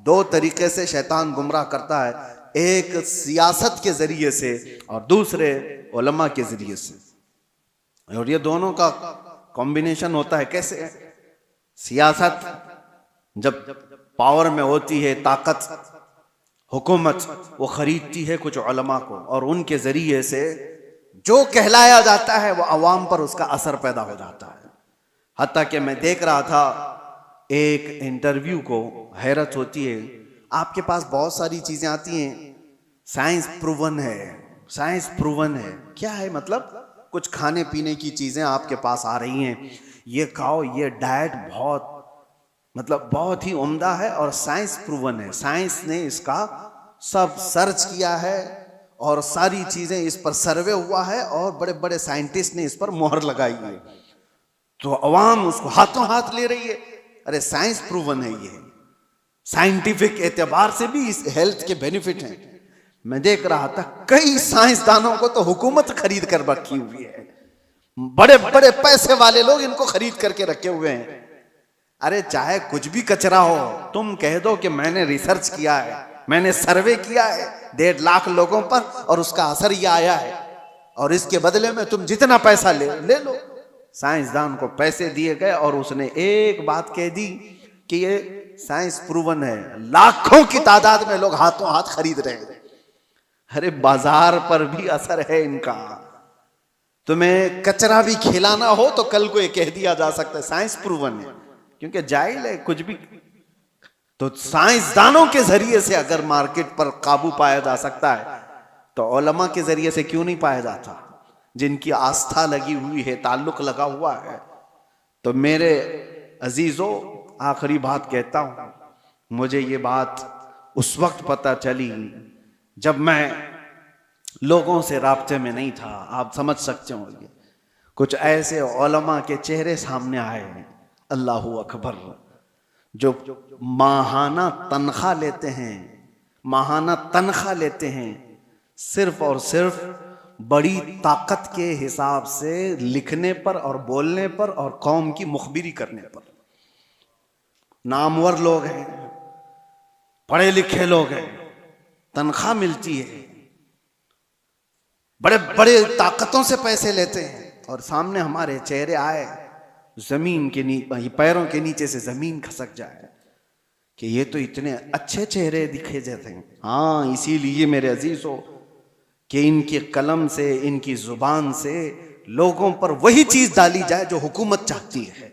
दो तरीके से शैतान गुमराह करता है, एक सियासत के जरिए से और दूसरे उलमा के जरिए से। और ये दोनों का कॉम्बिनेशन होता है कैसे? सियासत जब पावर में होती है, ताकत, हुकूमत, वो खरीदती है कुछ उलमा को और उनके जरिए से जो कहलाया जाता है वो अवाम पर उसका असर पैदा हो जाता है। हत्ता कि मैं देख रहा था एक इंटरव्यू को, हैरत होती है, आपके पास बहुत सारी चीजें आती हैं, साइंस प्रूवन है, साइंस प्रूवन है। क्या है मतलब? कुछ खाने पीने की चीजें आपके पास आ रही हैं, ये खाओ, ये डाइट बहुत मतलब बहुत ही उम्दा है और साइंस प्रूवन है, साइंस ने इसका सब सर्च किया है और सारी चीजें इस पर सर्वे हुआ है और बड़े बड़े साइंटिस्ट ने इस पर मोहर लगाई है। तो अवाम उसको हाथों हाथ ले रही है। अरे साइंस प्रूवन है, ये साइंटिफिक एतबार से भी इस हेल्थ के बेनिफिट हैं। मैं देख रहा था कई साइंसदानों को तो हुकूमत खरीद कर रखी हुई है, बड़े बड़े पैसे वाले लोग इनको खरीद करके रखे हुए हैं। अरे चाहे कुछ भी कचरा हो, तुम कह दो कि मैंने रिसर्च किया है, मैंने सर्वे किया है 1.5 लाख लोगों पर और उसका असर ये आया है, और इसके बदले में तुम जितना पैसा ले लो। साइंसदान को पैसे दिए गए और उसने एक बात कह दी कि ये साइंस प्रूवन है, लाखों की तादाद में लोग हाथों हाथ खरीद रहे हैं। अरे बाजार पर भी असर है इनका। तुम्हें कचरा भी खिलाना हो तो कल को ये कह दिया जा सकता है साइंस प्रूवन है, क्योंकि जाहिल है कुछ भी। तो साइंसदानों के जरिए से अगर मार्केट पर काबू पाया जा सकता है तो उलमा के जरिए से क्यों नहीं पाया जाता, जिनकी आस्था लगी हुई है, ताल्लुक लगा हुआ है। तो मेरे अजीजों, आखिरी बात कहता हूं, मुझे ये बात उस वक्त पता चली जब मैं लोगों से राब्ते में नहीं था। आप समझ सकते होंगे, कुछ ऐसे उलमा के चेहरे सामने आए, अल्लाहू अकबर, जो माहाना तनख्वाह लेते हैं, माहाना तनख्वाह लेते हैं सिर्फ और सिर्फ बड़ी ताकत के हिसाब से लिखने पर और बोलने पर और कौम की मुखबिरी करने पर। नामवर लोग हैं, पढ़े लिखे लोग हैं, तनख्वाह मिलती है, बड़े बड़े ताकतों से पैसे लेते हैं, और सामने हमारे चेहरे आए, जमीन के नीचे, पैरों के नीचे से जमीन खसक जाए कि ये तो इतने अच्छे चेहरे दिखे जाते हैं। हाँ, इसीलिए मेरे अजीजों कि इनके कलम से, इनकी जुबान से लोगों पर वही चीज डाली जाए जो हुकूमत चाहती है।